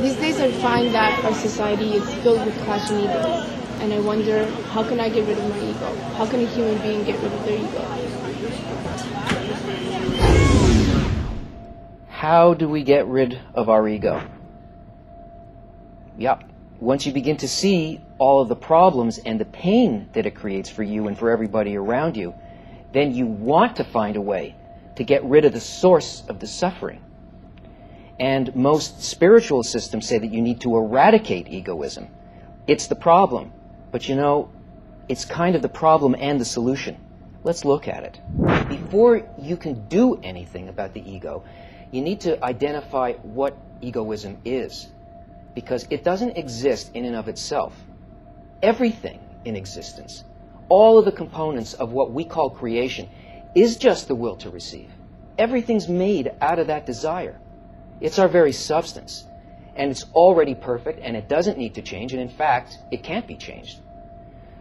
These days I find that our society is filled with clashing egos, and I wonder, how can I get rid of my ego? How can a human being get rid of their ego? How do we get rid of our ego? Yeah, once you begin to see all of the problems and the pain that it creates for you and for everybody around you, then you want to find a way to get rid of the source of the suffering. And most spiritual systems say that you need to eradicate egoism. It's the problem. But you know, it's kind of the problem and the solution. Let's look at it. Before you can do anything about the ego, you need to identify what egoism is. Because it doesn't exist in and of itself. Everything in existence, all of the components of what we call creation, is just the will to receive. Everything's made out of that desire. It's our very substance. And it's already perfect, and it doesn't need to change, and in fact, it can't be changed.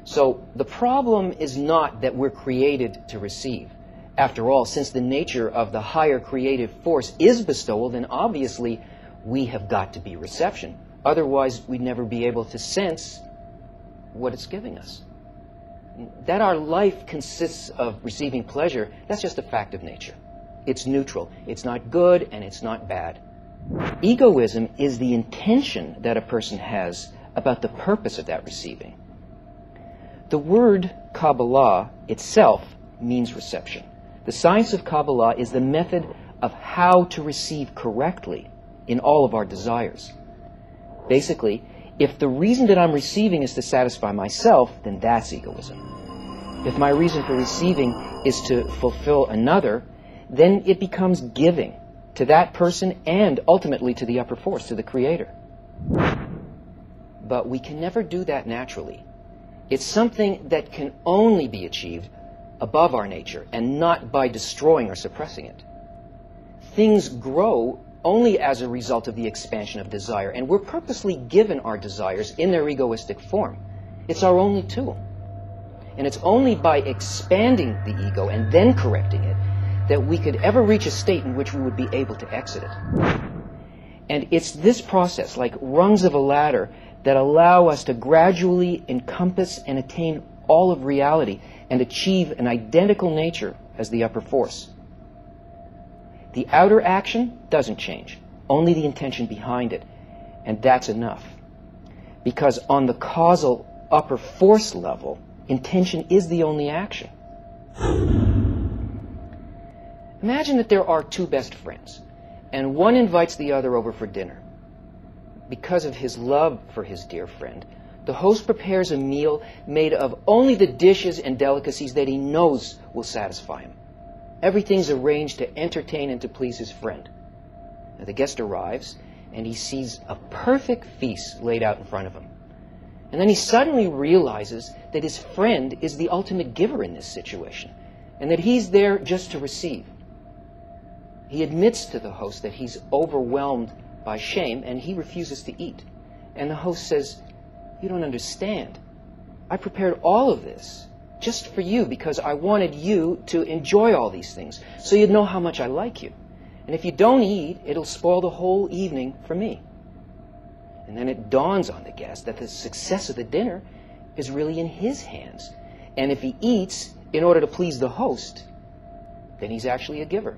So the problem is not that we're created to receive. After all, since the nature of the higher creative force is bestowal, then obviously we have got to be reception. Otherwise, we'd never be able to sense what it's giving us. That our life consists of receiving pleasure, that's just a fact of nature. It's neutral. It's not good and it's not bad. Egoism is the intention that a person has about the purpose of that receiving. The word Kabbalah itself means reception. The science of Kabbalah is the method of how to receive correctly in all of our desires. Basically, if the reason that I'm receiving is to satisfy myself, then that's egoism. If my reason for receiving is to fulfill another, then it becomes giving to that person and ultimately to the upper force, to the Creator. But we can never do that naturally. It's something that can only be achieved above our nature and not by destroying or suppressing it. Things grow only as a result of the expansion of desire, and we're purposely given our desires in their egoistic form. It's our only tool. And it's only by expanding the ego and then correcting it that we could ever reach a state in which we would be able to exit it. And it's this process, like rungs of a ladder, that allow us to gradually encompass and attain all of reality and achieve an identical nature as the upper force. The outer action doesn't change, only the intention behind it, and that's enough. Because on the causal upper force level, intention is the only action. Imagine that there are two best friends, and one invites the other over for dinner. Because of his love for his dear friend, the host prepares a meal made of only the dishes and delicacies that he knows will satisfy him. Everything's arranged to entertain and to please his friend. Now, the guest arrives, and he sees a perfect feast laid out in front of him. And then he suddenly realizes that his friend is the ultimate giver in this situation, and that he's there just to receive. He admits to the host that he's overwhelmed by shame, and he refuses to eat. And the host says, "You don't understand. I prepared all of this just for you because I wanted you to enjoy all these things, so you'd know how much I like you. And if you don't eat, it'll spoil the whole evening for me." And then it dawns on the guest that the success of the dinner is really in his hands. And if he eats in order to please the host, then he's actually a giver.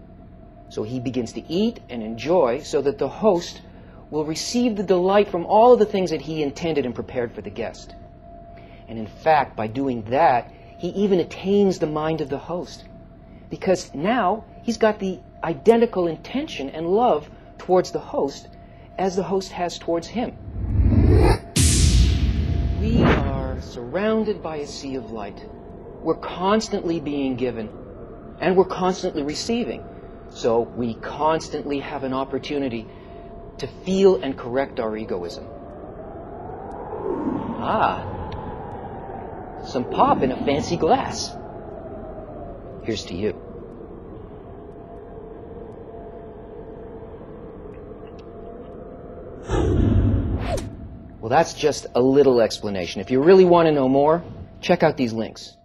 So he begins to eat and enjoy so that the host will receive the delight from all of the things that he intended and prepared for the guest. And in fact, by doing that, he even attains the mind of the host. Because now he's got the identical intention and love towards the host as the host has towards him. We are surrounded by a sea of light. We're constantly being given, and we're constantly receiving. So we constantly have an opportunity to feel and correct our egoism. Ah, some pop in a fancy glass. Here's to you. Well, that's just a little explanation. If you really want to know more, check out these links.